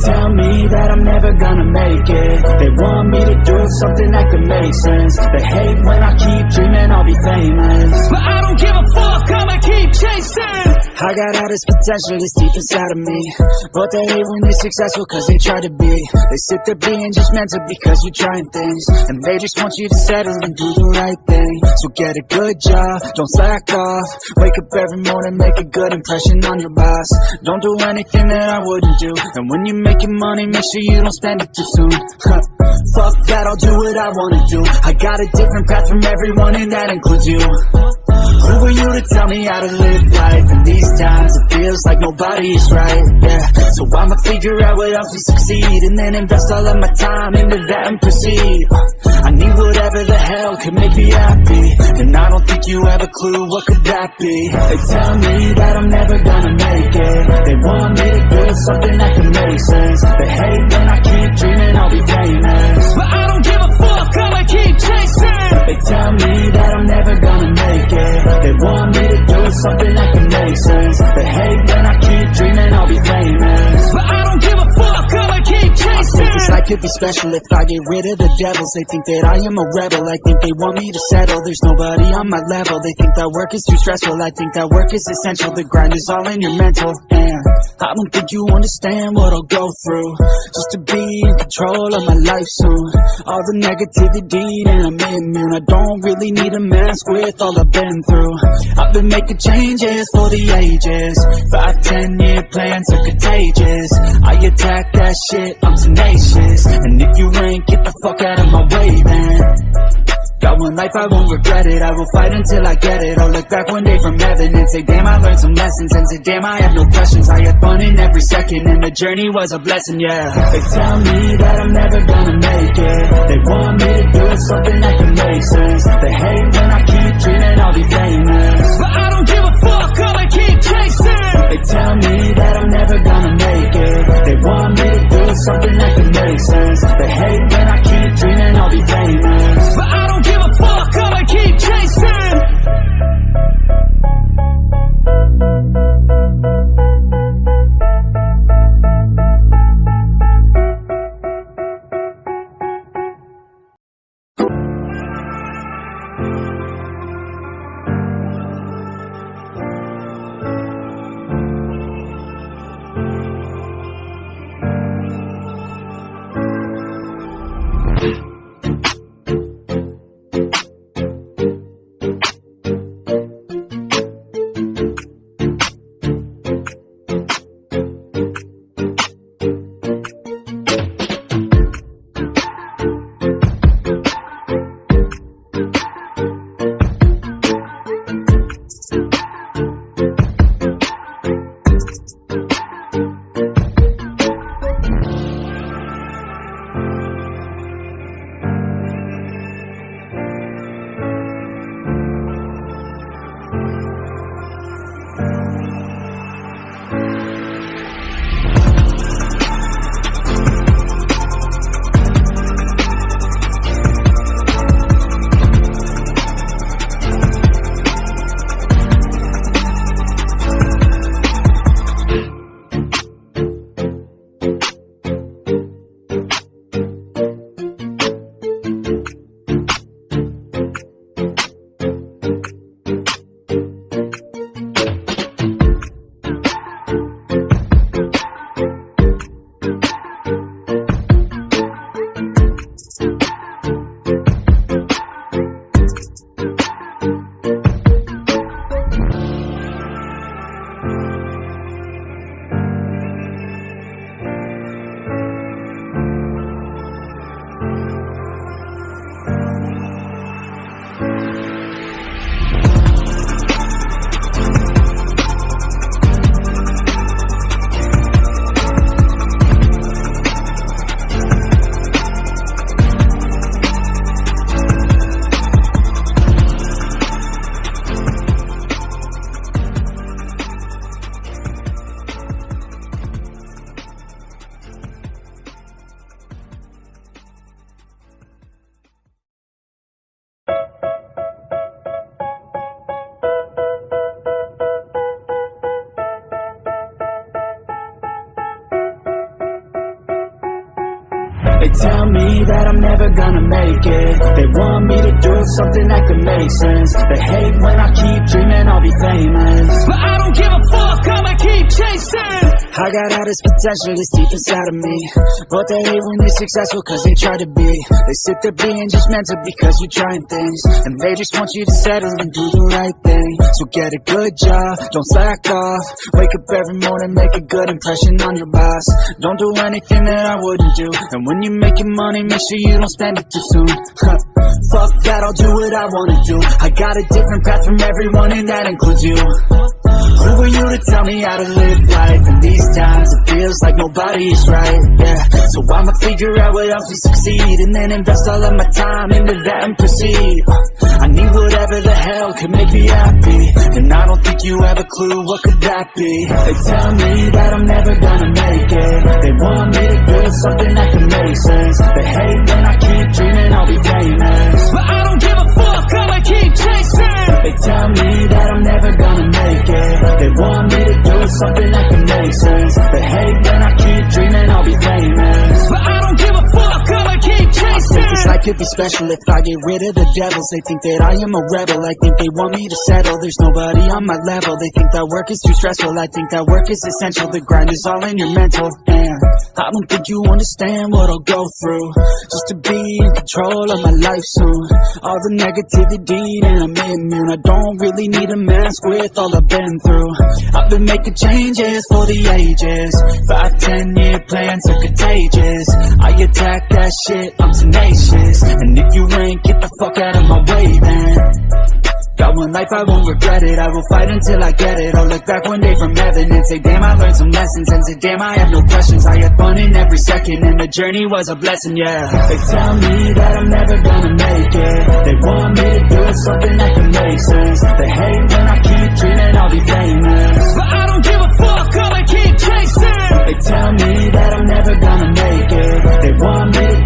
tell me that I'm never gonna make it. They want me to do something that could make sense. They hate when I keep dreaming I'll be famous, but I don't give a fuck, I'ma keep chasing. I got all this potential that's deep inside of me, but they hate when they're successful cause they try to be. They sit there being judgmental because you're trying things, and they just want you to settle and do the right thing. So get a good job, don't slack off. Wake up every morning, make a good impression on your boss. Don't do anything that I wouldn't do, and when you're making money, make sure you don't spend it too soon. Fuck that, I'll do what I wanna do. I got a different path from everyone, and that includes you. Who are you to tell me how to live life? In these times it feels like nobody is right, yeah. So I'ma figure out what else will succeed, and then invest all of my time into that and proceed. I need whatever the hell could make me happy, and I don't think you have a clue what could that be. They tell me that I'm never gonna make it. They want me to do something that can make sense. They hate when I keep dreaming I'll be famous, but I don't give a fuck, I'ma keep chasing. They tell me that I'm never gonna make it. They want me to do something that can make sense. They hate when I keep dreaming I'll be famous, but I don't give a fuck, I'ma keep chasing. I think this life could be special if I get rid of the devils. They think that I am a rebel, I think they want me to settle. There's nobody on my level, they think that work is too stressful. I think that work is essential, the grind is all in your mental. And I don't think you understand what I'll go through just to be in control of my life soon. All the negativity and I'm immune, I don't really need a mask with all I've been through. I've been making changes for the ages. 5-10 year plans are contagious. I attack that shit, I'm tenacious. And if you ain't, get the fuck out of my way then. Got one life, I won't regret it. I will fight until I get it. I'll look back one day from heaven and say, damn, I learned some lessons. And say, damn, I have no questions. I had fun in every second, and the journey was a blessing, yeah. They tell me that I'm never gonna make it. They want me to do something that can make sense. They hate when I keep dreaming I'll be famous, but I don't give a fuck, I'ma keep chasing. They tell me that I'm never gonna make it. They want me to do something that can make sense. They hate when I keep dreaming I'll be famous, but I don't give a fuck, I'ma keep chasing. They tell me that I'm never gonna make it. They want me to do something that could make sense. They hate when I keep dreaming I'll be famous, but I don't give a fuck, I'ma keep chasing. I got all this potential that's deep inside of me, but they hate when you're successful cause they try to be. They sit there being judgmental because you're trying things, and they just want you to settle and do the right thing. So get a good job, don't slack off. Wake up every morning, make a good impression on your boss. Don't do anything that I wouldn't do, and when you're making money, make sure you don't spend it too soon. Fuck that, I'll do what I wanna do. I got a different path from everyone, and that includes you. Who are you to tell me how to live life? In these times it feels like nobody is right, yeah. So I'ma figure out what else will succeed, and then invest all of my time into that and proceed. I need whatever the hell could make me happy, and I don't think you have a clue what could that be. They tell me that I'm never gonna make it. They want me to do something that can make sense. They hate when I keep dreaming I'll be famous, but I don't give a fuck, I'ma keep chasing. They tell me that I'm never gonna make it. They want me to do something that can make sense. They hate when I keep dreaming I'll be famous, but I don't give a fuck, I'ma keep chasing. I think this life could be special if I get rid of the devils. They think that I am a rebel, I think they want me to settle. There's nobody on my level, they think that work is too stressful. I think that work is essential, the grind is all in your mental. And I don't think you understand what I'll go through just to be in control of my life soon. All the negativity and I'm immune. I don't really need a mask with all I've been through. I've been making changes for the ages. 5-10 year plans are contagious. I attack that shit, I'm tenacious. And if you ain't, get the fuck out of my way then. Got one life, I won't regret it. I will fight until I get it. I'll look back one day from heaven and say, damn, I learned some lessons. And say, damn, I have no questions. I had fun in every second, and the journey was a blessing, yeah. They tell me that I'm never gonna make it. They want me to do something that can make sense. They hate when I keep dreaming I'll be famous, but I don't give a fuck, I'ma keep chasing. They tell me that I'm never gonna make it. They want me to